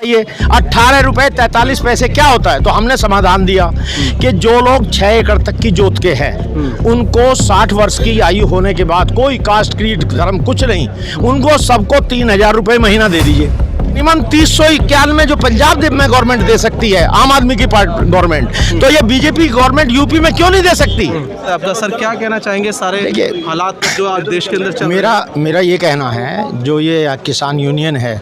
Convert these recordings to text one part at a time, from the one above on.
ये 18 रुपए 43 पैसे क्या होता है? तो हमने समाधान दिया कि जो लोग 6 एकड़ तक की जोत के हैं उनको 60 वर्ष की आयु होने के बाद कोई कास्ट क्रीड धर्म कुछ नहीं, उनको सबको 3000 रुपए महीना दे दीजिए। मिनिमम 391 जो पंजाब में गवर्नमेंट दे सकती है, आम आदमी की पार्टी गवर्नमेंट, तो ये बीजेपी गवर्नमेंट यूपी में क्यों नहीं दे सकती? आपका सर क्या कहना चाहेंगे सारे हालात जो आज देश के अंदर चल रहे हैं? मेरा ये कहना है, जो ये किसान यूनियन है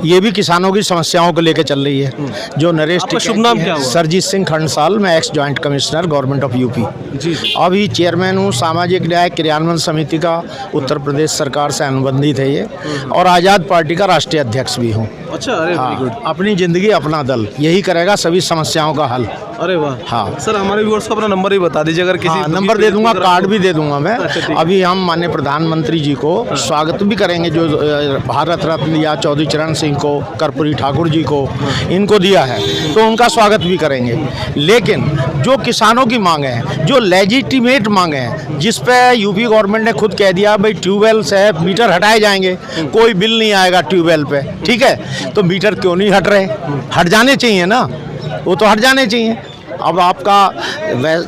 ये भी किसानों की समस्याओं को लेकर चल रही है। जो नरेश आपका शुभ नाम क्या हुआ? सरजीत सिंह खंडसाल, मैं ex joint commissioner government of UP, जी। अभी चेयरमैन हूँ सामाजिक न्याय क्रियान्वयन समिति का, उत्तर प्रदेश सरकार से अनुबंधित है ये, और आज़ाद पार्टी का राष्ट्रीय अध्यक्ष भी हूँ। अच्छा, अरे वेरी गुड। अपनी जिंदगी अपना दल, यही करेगा सभी समस्याओं का हल। अरे वाह। हाँ सर, हमारे व्यूअर्स को अपना नंबर ही बता दीजिए, अगर किसी नंबर दे दूंगा, कार्ड भी दे दूंगा मैं। अच्छा, अभी हम माननीय प्रधानमंत्री जी को स्वागत भी करेंगे, जो भारत रत्न या चौधरी चरण सिंह को, कर्पूरी ठाकुर जी को, इनको दिया है, तो उनका स्वागत भी करेंगे। लेकिन जो किसानों की मांग है, जो लेजिटिमेट मांग है, जिस पे यूपी गवर्नमेंट ने खुद कह दिया भाई ट्यूबवेल से मीटर हटाए जाएंगे, कोई बिल नहीं आएगा ट्यूबवेल पे, ठीक है, तो मीटर क्यों नहीं हट रहे? हट जाने चाहिए ना, वो तो हट जाने चाहिए। अब आपका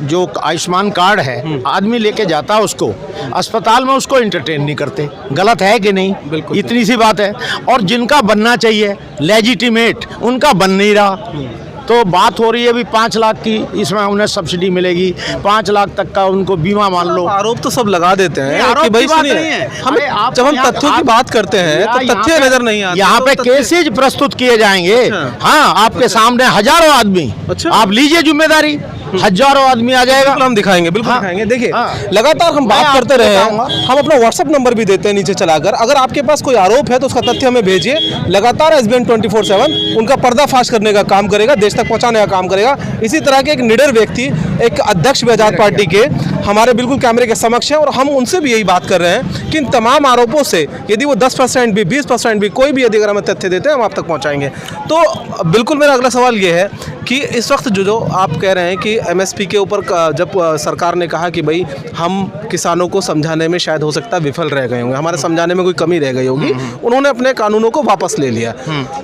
जो आयुष्मान कार्ड है, आदमी लेके जाता है उसको अस्पताल में, उसको एंटरटेन नहीं करते, गलत है कि नहीं? बिल्कुल, इतनी सी बात है। और जिनका बनना चाहिए लेजिटिमेट, उनका बन नहीं रहा। तो बात हो रही है भी 5 लाख की, इसमें उन्हें सब्सिडी मिलेगी, 5 लाख तक का उनको बीमा मान लो। आरोप तो सब लगा देते हैं आरोप कि भाई की बात सुनिए, नहीं है। हमें जब हम तथ्यों की बात करते हैं तो तथ्य नजर नहीं आते। यहाँ पे केसेज प्रस्तुत किए जाएंगे। हाँ, आपके सामने हजारों आदमी, आप लीजिए जिम्मेदारी, हजारों आदमी आ जाएगा। हम दिखाएंगे, बिल्कुल दिखाएंगे। देखिए, लगातार हम बात करते रहे, हम अपना व्हाट्सएप नंबर भी देते हैं नीचे चलाकर। अगर आपके पास कोई आरोप है तो उसका तथ्य हमें भेजिए। लगातार SBN 24/7 उनका पर्दाफाश करने का काम करेगा, देश तक पहुंचाने का काम करेगा। इसी तरह के एक निडर व्यक्ति, एक अध्यक्ष आजाद पार्टी के, हमारे बिल्कुल कैमरे के समक्ष है, और हम उनसे भी यही बात कर रहे हैं कि इन तमाम आरोपों से यदि वो 10% भी, 20% भी, कोई भी यदि अगर हमें तथ्य देते हैं, हम आप तक पहुंचाएंगे। तो बिल्कुल मेरा अगला सवाल ये है कि इस वक्त जो आप कह रहे हैं कि MSP के ऊपर जब सरकार ने कहा कि भाई हम किसानों को समझाने में शायद हो सकता है विफल रह गए होंगे, हमारे समझाने में कोई कमी रह गई होगी, उन्होंने अपने कानूनों को वापस ले लिया,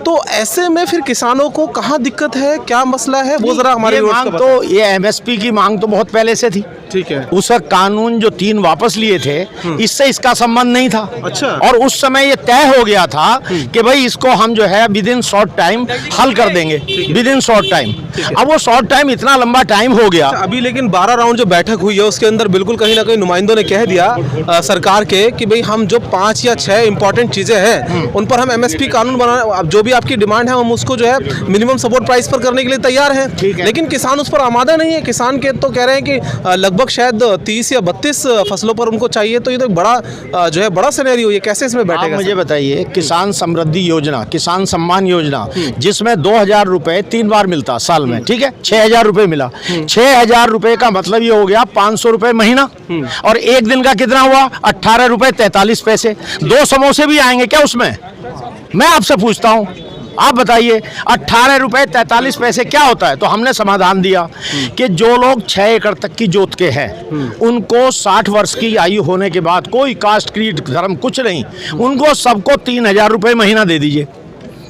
तो ऐसे में फिर किसानों को कहाँ दिक्कत है, क्या मसला है, वो जरा हमारे मांग तो, ये MSP की मांग तो बहुत पहले से थी। ठीक है, उस कानून जो 3 वापस लिए थे, इससे इसका संबंध नहीं था। अच्छा। और उस समय ये तय हो गया था कि भाई इसको हम जो है विद इन शॉर्ट टाइम हल कर देंगे, विद इन शॉर्ट टाइम। अब वो शॉर्ट टाइम इतना लंबा टाइम हो गया। अभी लेकिन 12 राउंड जो बैठक हुई है उसके अंदर बिल्कुल कहीं ना कहीं नुमाइंदों ने कह दिया सरकार के कि भाई हम जो 5 या 6 इंपॉर्टेंट चीजें हैं उन पर हम MSP कानून बना, जो भी आपकी डिमांड है हम उसको जो है मिनिमम सपोर्ट प्राइस पर करने के लिए तैयार हैं। लेकिन किसान उस पर आमादा नहीं है। किसान के तो कह रहे हैं कि लगभग शायद 30 या 32 फसलों पर उनको चाहिए। तो ये तो बड़ा जो है बड़ा सिनेरियो, ये कैसे इसमें बैठेगा? मुझे बताइए, किसान समृद्धि योजना, किसान सम्मान योजना, जिसमें 2000 रुपए 3 बार मिलता साल में, ठीक है, 6000 रुपए मिला। 6000 रुपए का मतलब ये हो गया 500 रुपए महीना, और एक दिन का कितना हुआ? 18 रुपए 43 पैसे। 2 समोसे भी आएंगे क्या उसमें? मैं आपसे पूछता हूँ, आप बताइए, 18 रुपए 43 पैसे क्या होता है? तो हमने समाधान दिया कि जो लोग 6 एकड़ तक की जोत के हैं उनको 60 वर्ष की आयु होने के बाद कोई कास्ट क्रीड धर्म कुछ नहीं, उनको सबको 3000 रुपए महीना दे दीजिए।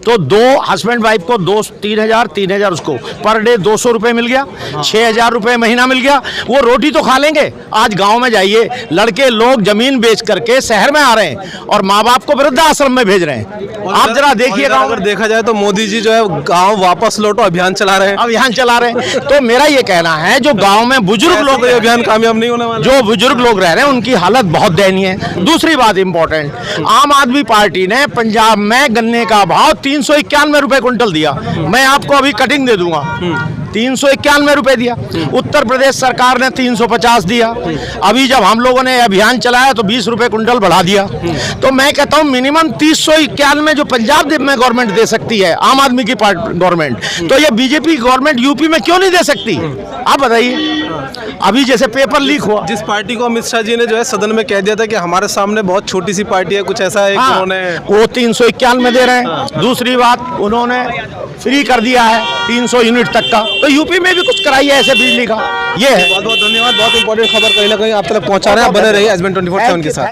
तो 2 हस्बैंड वाइफ को 3000 उसको पर डे 200 रुपए मिल गया, 6000 रुपए महीना मिल गया। वो रोटी तो खा लेंगे। आज गांव में जाइए, लड़के लोग जमीन बेच करके शहर में आ रहे हैं और माँ बाप को वृद्धाश्रम में भेज रहे हैं। आप जरा देखिए, अगर देखा जाए तो मोदी जी जो है गांव वापस लौटो अभियान चला रहे हैं। तो मेरा ये कहना है, जो गाँव में बुजुर्ग लोग, अभियान कामयाब नहीं होने वाला, जो बुजुर्ग लोग रह रहे हैं उनकी हालत बहुत दयनीय है। दूसरी बात इंपॉर्टेंट, आम आदमी पार्टी ने पंजाब में गन्ने का भाव 391 रुपए क्विंटल दिया। मैं आपको अभी कटिंग दे दूंगा, 391 रुपए दिया। उत्तर प्रदेश सरकार ने 350 दिया। अभी जब हम लोगों ने अभियान चलाया तो 20 रुपए क्विंटल बढ़ा दिया। तो मैं कहता हूं मिनिमम 391 जो पंजाब में गवर्नमेंट दे सकती है, आम आदमी की पार्टी गवर्नमेंट, तो ये बीजेपी गवर्नमेंट यूपी में क्यों नहीं दे सकती? आप बताइए। अभी जैसे पेपर लीक हुआ, जिस पार्टी को अमित शाह जी ने जो है सदन में कह दिया था कि हमारे सामने बहुत छोटी सी पार्टी है, कुछ ऐसा है, उन्होंने वो 391 में दे रहे हैं। दूसरी बात, उन्होंने फ्री कर दिया है 300 यूनिट तक का। तो यूपी में भी कुछ कराइए ऐसे बिजली का। ये है। बहुत बहुत धन्यवाद। बहुत इंपॉर्टेंट खबर कहीं ना कहीं आप तक पहुंचा रहे हैं। बने रहिए SBN 24/7 के साथ।